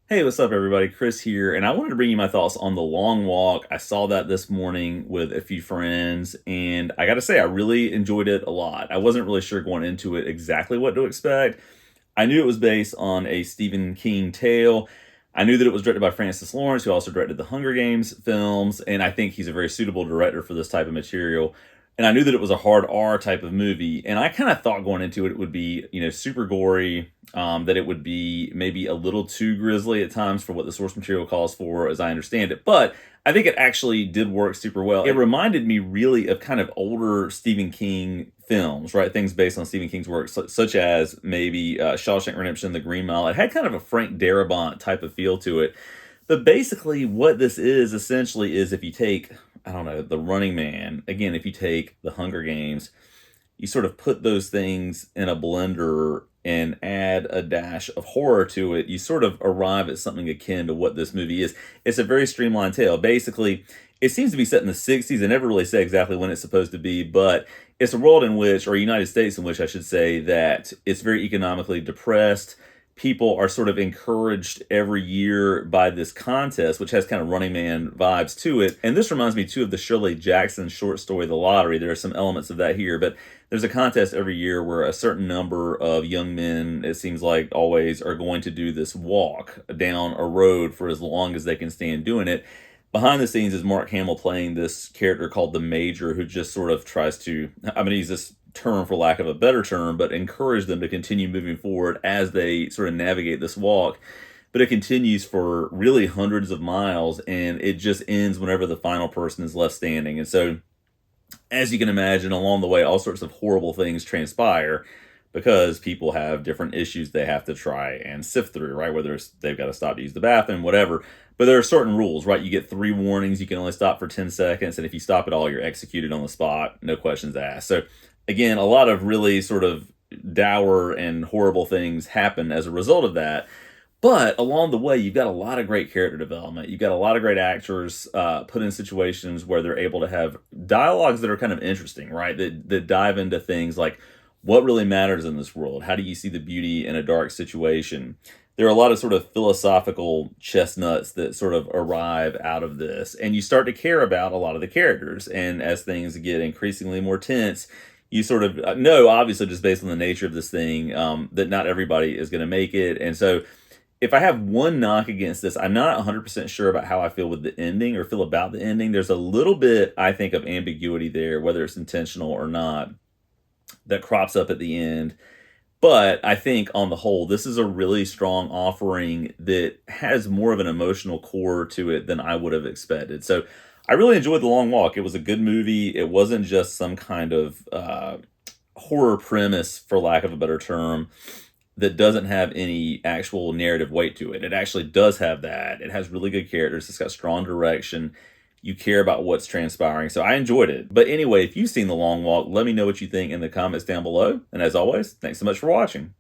Hey, what's up, everybody? Chris here, and I wanted to bring you my thoughts on The Long Walk. I saw that this morning with a few friends, and I gotta say, I really enjoyed it a lot. I wasn't really sure going into it exactly what to expect. I knew it was based on a Stephen King tale. I knew that it was directed by Francis Lawrence, who also directed the Hunger Games films, and I think he's a very suitable director for this type of material. And I knew that it was a hard R type of movie, and I kind of thought going into it would be, super gory, that it would be maybe a little too grisly at times for what the source material calls for, as I understand it. But I think it actually did work super well. It reminded me really of kind of older Stephen King films, right? Things based on Stephen King's work, such as maybe Shawshank Redemption, The Green Mile. It had kind of a Frank Darabont type of feel to it. But basically, what this is essentially is if you take, I don't know, The Running Man, again, if you take The Hunger Games, you sort of put those things in a blender and add a dash of horror to it, you sort of arrive at something akin to what this movie is. It's a very streamlined tale. Basically, it seems to be set in the 60s. They never really say exactly when it's supposed to be, but it's a world in which, or United States in which I should say, that it's very economically depressed. People are sort of encouraged every year by this contest, which has kind of Running Man vibes to it. And this reminds me too of the Shirley Jackson short story, The Lottery. There are some elements of that here, but there's a contest every year where a certain number of young men, it seems like always, are going to do this walk down a road for as long as they can stand doing it. Behind the scenes is Mark Hamill playing this character called the Major, who just sort of tries to, I'm going to use this term for lack of a better term, but encourage them to continue moving forward as they sort of navigate this walk. But it continues for really hundreds of miles, and it just ends whenever the final person is left standing. And so, as you can imagine, along the way, all sorts of horrible things transpire because people have different issues they have to try and sift through, right? Whether it's they've got to stop to use the bathroom, whatever. But there are certain rules, right? You get 3 warnings. You can only stop for 10 seconds. And if you stop at all, you're executed on the spot. No questions asked. So, again, a lot of really sort of dour and horrible things happen as a result of that. But along the way, you've got a lot of great character development. You've got a lot of great actors put in situations where they're able to have dialogues that are kind of interesting, right? That dive into things like what really matters in this world. How do you see the beauty in a dark situation? There are a lot of sort of philosophical chestnuts that sort of arrive out of this, and you start to care about a lot of the characters. And as things get increasingly more tense, you sort of know, obviously, just based on the nature of this thing, that not everybody is going to make it. And so, if I have one knock against this, I'm not 100% sure about how I feel with the ending or feel about the ending. There's a little bit, I think, of ambiguity there, whether it's intentional or not, that crops up at the end. But I think on the whole, this is a really strong offering that has more of an emotional core to it than I would have expected. So I really enjoyed The Long Walk. It was a good movie. It wasn't just some kind of horror premise, for lack of a better term, that doesn't have any actual narrative weight to it. It actually does have that. It has really good characters. It's got strong direction. You care about what's transpiring. So I enjoyed it. But anyway, if you've seen The Long Walk, let me know what you think in the comments down below. And as always, thanks so much for watching.